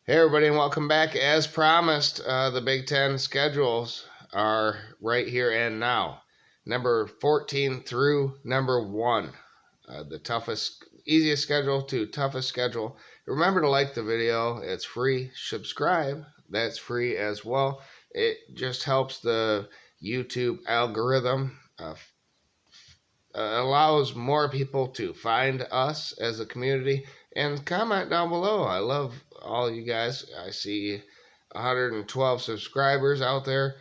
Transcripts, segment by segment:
Hey everybody, and welcome back. As promised, the Big Ten schedules are right here and now. Number 14 through number 1. The easiest schedule to toughest schedule. Remember to like the video. It's free. Subscribe. That's free as well. It just helps the YouTube algorithm. Allows more people to find us as a community, and comment down below. I love all you guys. I see 112 subscribers out there.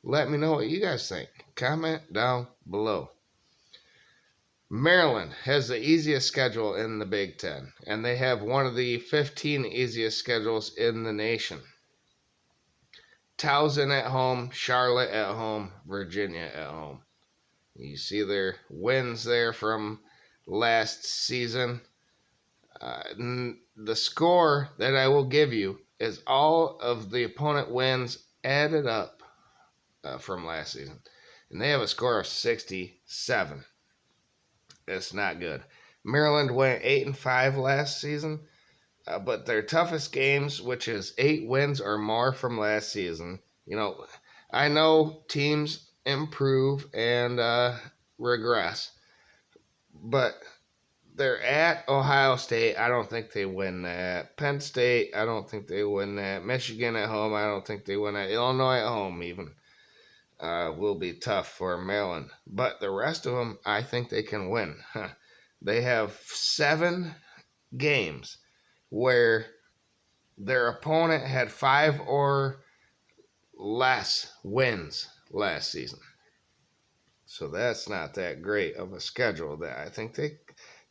Let me know what you guys think. Comment down below. Maryland has the easiest schedule in the Big Ten, and they have one of the 15 easiest schedules in the nation. Towson at home, Charlotte at home, Virginia at home. You see their wins there from last season. The score that I will give you is all of the opponent wins added up from last season. And they have a score of 67. It's not good. Maryland went 8-5 last season, but their toughest games, which is 8 wins or more from last season, I know teams improve and regress, but they're at Ohio State. I don't think they win that. Penn State, I don't think they win that. Michigan at home, I don't think they win that. Illinois at home, even, will be tough for Maryland. But the rest of them, I think they can win. They have 7 games where their opponent had 5 or less wins last season. So that's not that great of a schedule. That I think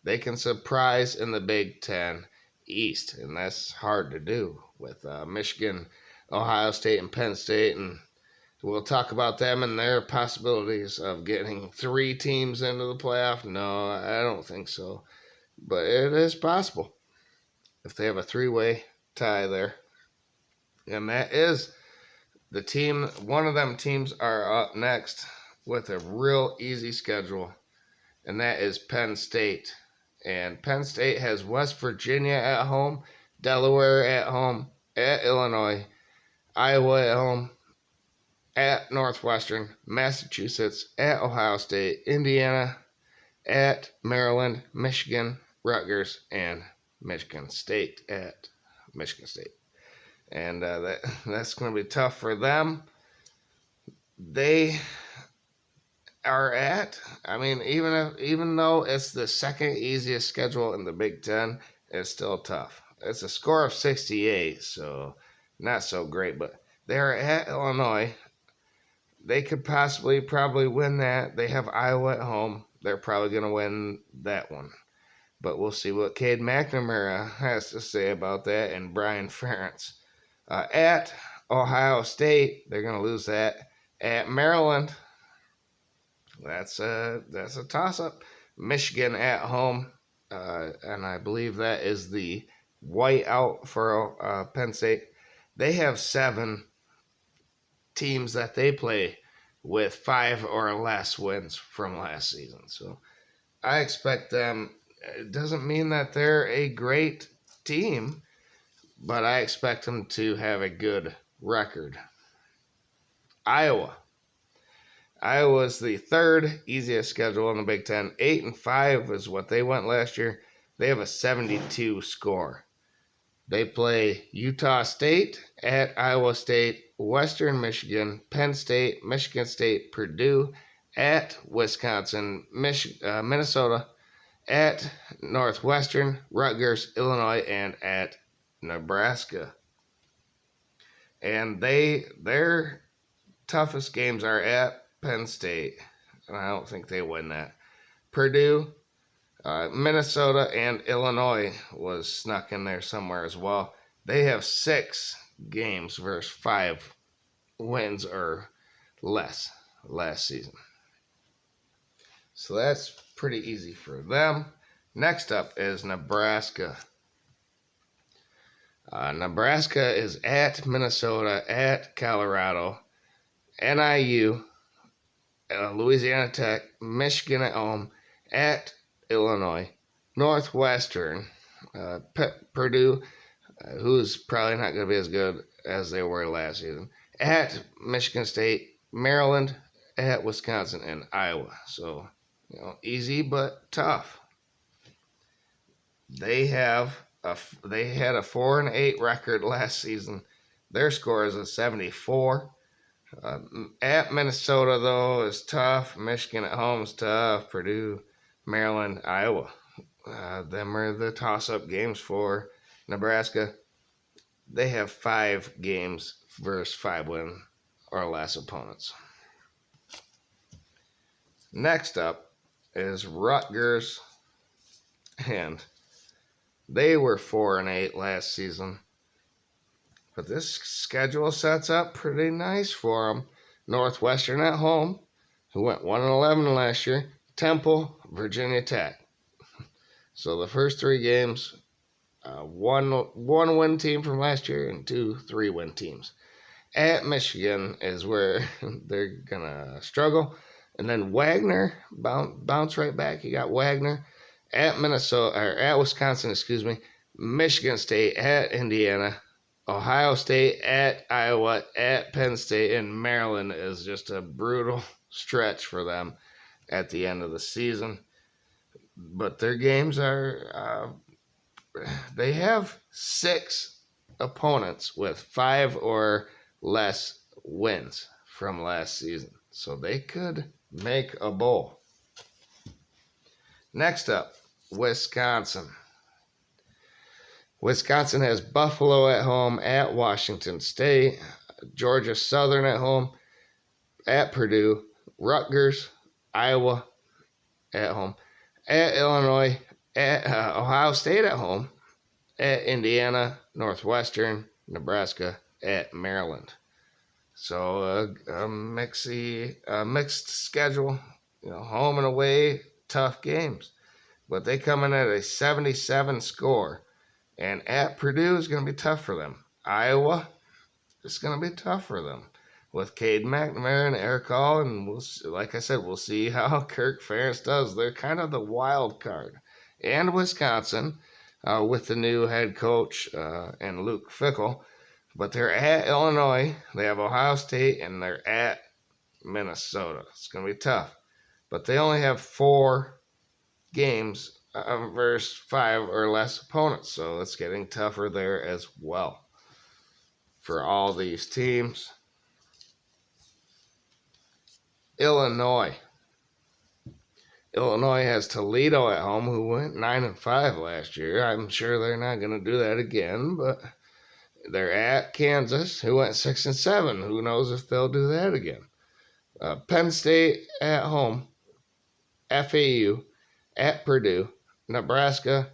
they can surprise in the Big Ten East, and that's hard to do with Michigan, Ohio State, and Penn State. And we'll talk about them and their possibilities of getting 3 teams into the playoff. No, I don't think so, but it is possible if they have a 3-way tie there. And that is the team. One of them teams are up next with a real easy schedule, and that is Penn State. And Penn State has West Virginia at home, Delaware at home, at Illinois, Iowa at home, at Northwestern, Massachusetts, at Ohio State, Indiana, at Maryland, Michigan, Rutgers, and Michigan State at Michigan State. And that's going to be tough for them. They are even though it's the second easiest schedule in the Big Ten, it's still tough. It's a score of 68, so not so great, but they're at Illinois. They could probably win that. They have Iowa at home. They're probably going to win that one. But we'll see what Cade McNamara has to say about that, and Brian Ferentz. At Ohio State, they're going to lose that. At Maryland, that's a toss-up. Michigan at home, and I believe that is the whiteout for Penn State. They have 7 teams that they play with 5 or less wins from last season. So I expect them. It doesn't mean that they're a great team, but I expect them to have a good record. Iowa is the 3rd easiest schedule in the Big Ten. 8-5 is what they went last year. They have a 72 score. They play Utah State, at Iowa State, Western Michigan, Penn State, Michigan State, Purdue, at Wisconsin, Minnesota, at Northwestern, Rutgers, Illinois, and at Nebraska. And their toughest games are at Penn State, and I don't think they win that. Purdue, Minnesota, and Illinois was snuck in there somewhere as well. They have 6 games versus 5 wins or less last season. So that's pretty easy for them. Next up is Nebraska. Nebraska is at Minnesota, at Colorado, NIU, Louisiana Tech, Michigan at home, at Illinois, Northwestern, Purdue, who's probably not going to be as good as they were last season. At Michigan State, Maryland, at Wisconsin, and Iowa. So, easy but tough. They have they had a 4-8 record last season. Their score is a 74. At Minnesota though is tough. Michigan at home is tough. Purdue, Maryland, Iowa. Them are the toss-up games for Nebraska. They have 5 games versus 5 win or less opponents. Next up is Rutgers, and they were 4-8 last season. But this schedule sets up pretty nice for them. Northwestern at home, who went 1-11 last year. Temple, Virginia Tech. So the first 3 games, one win team from last year and 2 3-win teams. At Michigan is where they're gonna struggle, and then Wagner bounce right back. You got Wagner at Minnesota or at Wisconsin, Michigan State at Indiana, Ohio State at Iowa, at Penn State, and Maryland is just a brutal stretch for them at the end of the season. But their games are, they have 6 opponents with 5 or less wins from last season. So they could make a bowl. Next up, Wisconsin. Wisconsin has Buffalo at home, at Washington State, Georgia Southern at home, at Purdue, Rutgers, Iowa at home, at Illinois, at Ohio State at home, at Indiana, Northwestern, Nebraska, at Maryland. So a mixed schedule, home and away, tough games. But they come in at a 77 score. And at Purdue is going to be tough for them. Iowa, it's going to be tough for them. With Cade McNamara and Eric Hall, and like I said, we'll see how Kirk Ferentz does. They're kind of the wild card. And Wisconsin, with the new head coach and Luke Fickell. But they're at Illinois, they have Ohio State, and they're at Minnesota. It's going to be tough. But they only have 4 games versus 5 or less opponents. So it's getting tougher there as well for all these teams. Illinois has Toledo at home, who went 9-5 last year. I'm sure they're not going to do that again, but they're at Kansas, who went 6-7. Who knows if they'll do that again? Penn State at home, FAU at Purdue, Nebraska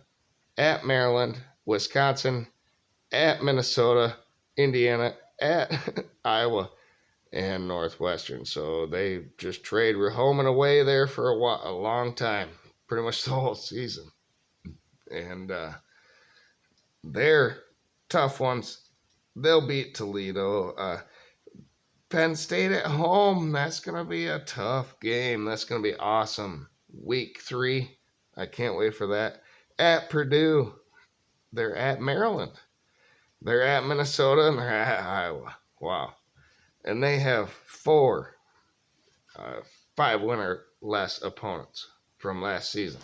at Maryland, Wisconsin at Minnesota, Indiana at Iowa, and Northwestern. So they just trade home and away there for a long time, pretty much the whole season. And they're tough ones. They'll beat Toledo. Penn State at home, that's going to be a tough game. That's going to be awesome. Week 3, I can't wait for that. At Purdue, they're at Maryland. They're at Minnesota, and they're at Iowa. Wow. And they have 4 5-win or less opponents from last season.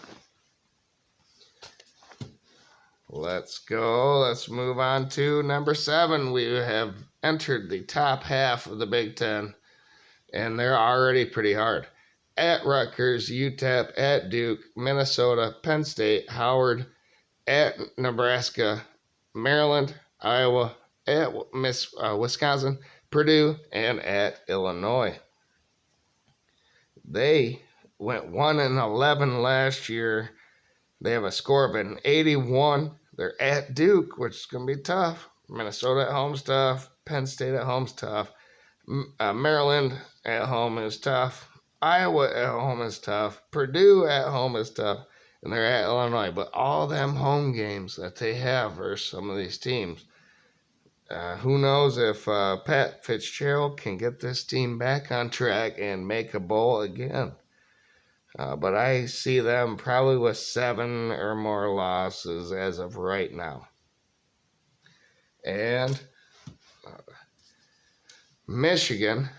Let's go. Let's move on to number 7. We have entered the top half of the Big Ten, and they're already pretty hard. At Rutgers, UTEP, at Duke, Minnesota, Penn State, Howard, at Nebraska, Maryland, Iowa, at Wisconsin, Purdue, and at Illinois. They went 1-11 last year. They have a score of an 81. They're at Duke, which is going to be tough. Minnesota at home is tough. Penn State at home is tough. Maryland at home is tough. Iowa at home is tough. Purdue at home is tough. And they're at Illinois. But all them home games that they have versus some of these teams, who knows if Pat Fitzgerald can get this team back on track and make a bowl again. But I see them probably with 7 or more losses as of right now. And Michigan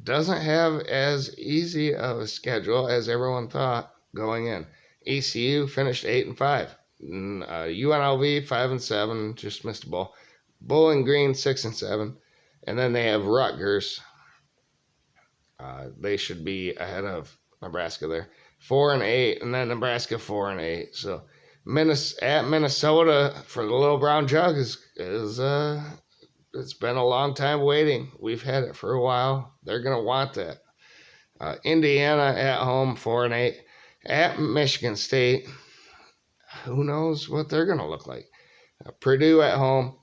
doesn't have as easy of a schedule as everyone thought going in. ECU finished 8-5. UNLV 5-7, just missed a bowl. Bowling Green 6-7, and then they have Rutgers. They should be ahead of Nebraska there, 4-8, and then Nebraska 4-8. So at Minnesota for the Little Brown Jug is it's been a long time waiting. We've had it for a while. They're gonna want that. Indiana at home 4-8. At Michigan State, who knows what they're gonna look like. Purdue at home.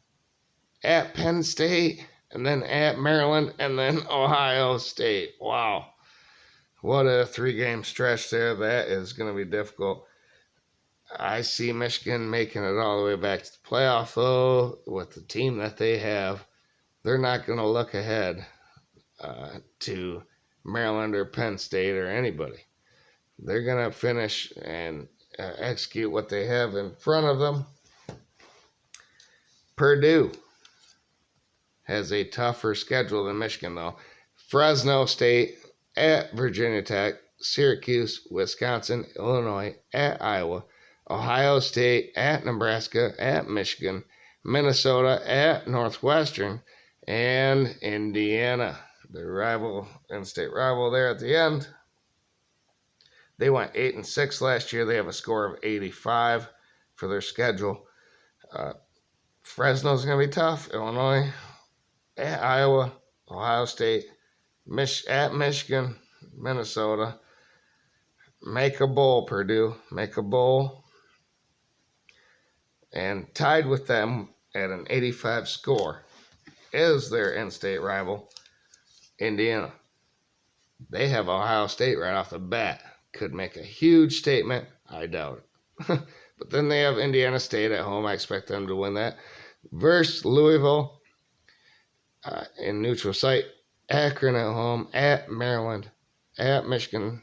At Penn State, and then at Maryland, and then Ohio State. Wow. What a 3-game stretch there. That is going to be difficult. I see Michigan making it all the way back to the playoff, though, with the team that they have. They're not going to look ahead to Maryland or Penn State or anybody. They're going to finish and execute what they have in front of them. Purdue has a tougher schedule than Michigan, though. Fresno State at Virginia Tech, Syracuse, Wisconsin, Illinois, at Iowa, Ohio State at Nebraska, at Michigan, Minnesota at Northwestern, and Indiana, the rival, in-state rival there at the end. They went 8-6 last year. They have a score of 85 for their schedule. Fresno's going to be tough. Illinois, at Iowa, Ohio State, at Michigan, Minnesota. Make a bowl, Purdue. Make a bowl. And tied with them at an 85 score is their in-state rival, Indiana. They have Ohio State right off the bat. Could make a huge statement. I doubt it. But then they have Indiana State at home. I expect them to win that. Versus Louisville. In neutral site, Akron at home, at Maryland, at Michigan,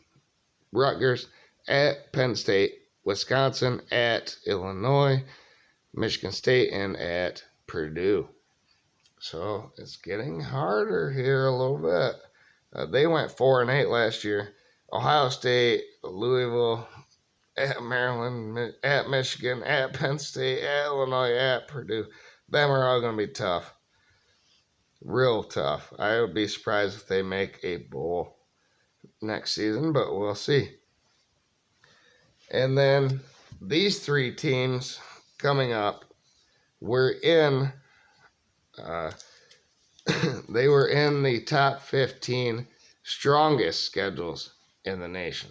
Rutgers, at Penn State, Wisconsin, at Illinois, Michigan State, and at Purdue. So it's getting harder here a little bit. They went 4-8 last year. Ohio State, Louisville, at Maryland, at Michigan, at Penn State, at Illinois, at Purdue. Them are all going to be tough. Real tough. I would be surprised if they make a bowl next season, but we'll see. And then these 3 teams coming up were in, they were in the top 15 strongest schedules in the nation.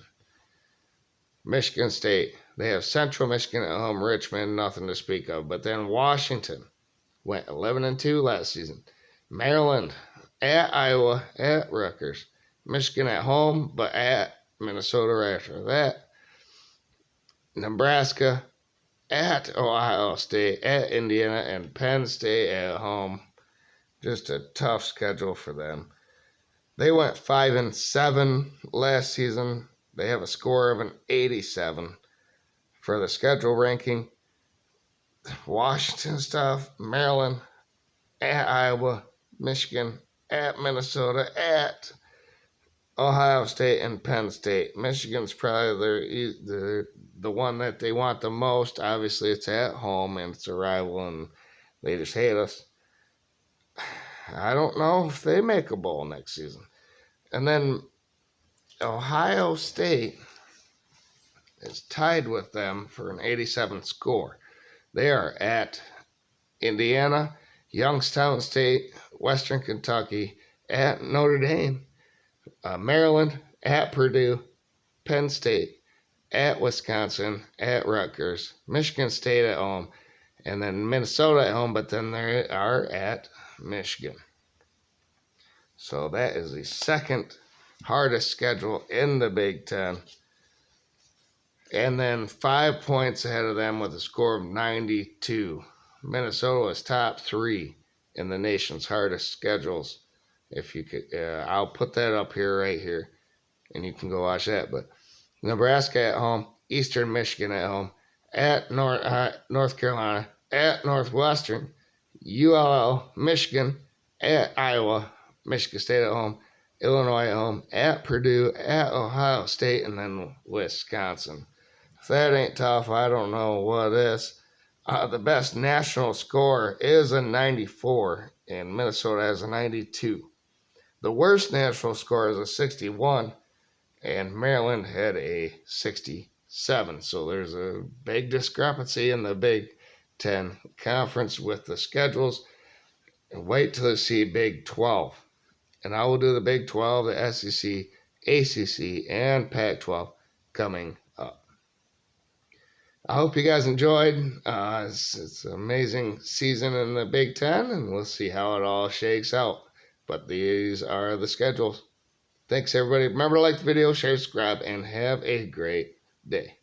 Michigan State, they have Central Michigan at home, Richmond, nothing to speak of. But then Washington went 11-2 last season. Maryland at Iowa, at Rutgers. Michigan at home, but at Minnesota right after that. Nebraska at Ohio State, at Indiana, and Penn State at home. Just a tough schedule for them. They went 5-7 last season. They have a score of an 87 for the schedule ranking. Washington stuff, Maryland, at Iowa, Michigan, at Minnesota, at Ohio State, and Penn State. Michigan's probably the one that they want the most. Obviously, it's at home, and it's a rival, and they just hate us. I don't know if they make a bowl next season. And then Ohio State is tied with them for an 87 score. They are at Indiana, Youngstown State, Western Kentucky, at Notre Dame, Maryland, at Purdue, Penn State, at Wisconsin, at Rutgers, Michigan State at home, and then Minnesota at home, but then they are at Michigan. So that is the second hardest schedule in the Big Ten. And then 5 points ahead of them with a score of 92. Minnesota is top 3 in the nation's hardest schedules. If you could, I'll put that up here, right here, and you can go watch that. But Nebraska at home, Eastern Michigan at home, at North Carolina, at Northwestern, ULL, Michigan, at Iowa, Michigan State at home, Illinois at home, at Purdue, at Ohio State, and then Wisconsin. If that ain't tough, I don't know what is. The best national score is a 94, and Minnesota has a 92. The worst national score is a 61, and Maryland had a 67. So there's a big discrepancy in the Big Ten Conference with the schedules. And wait till you see Big 12. And I will do the Big 12, the SEC, ACC, and Pac 12 coming up. I hope you guys enjoyed. It's an amazing season in the Big Ten, and we'll see how it all shakes out. But these are the schedules. Thanks, everybody. Remember to like the video, share, subscribe, and have a great day.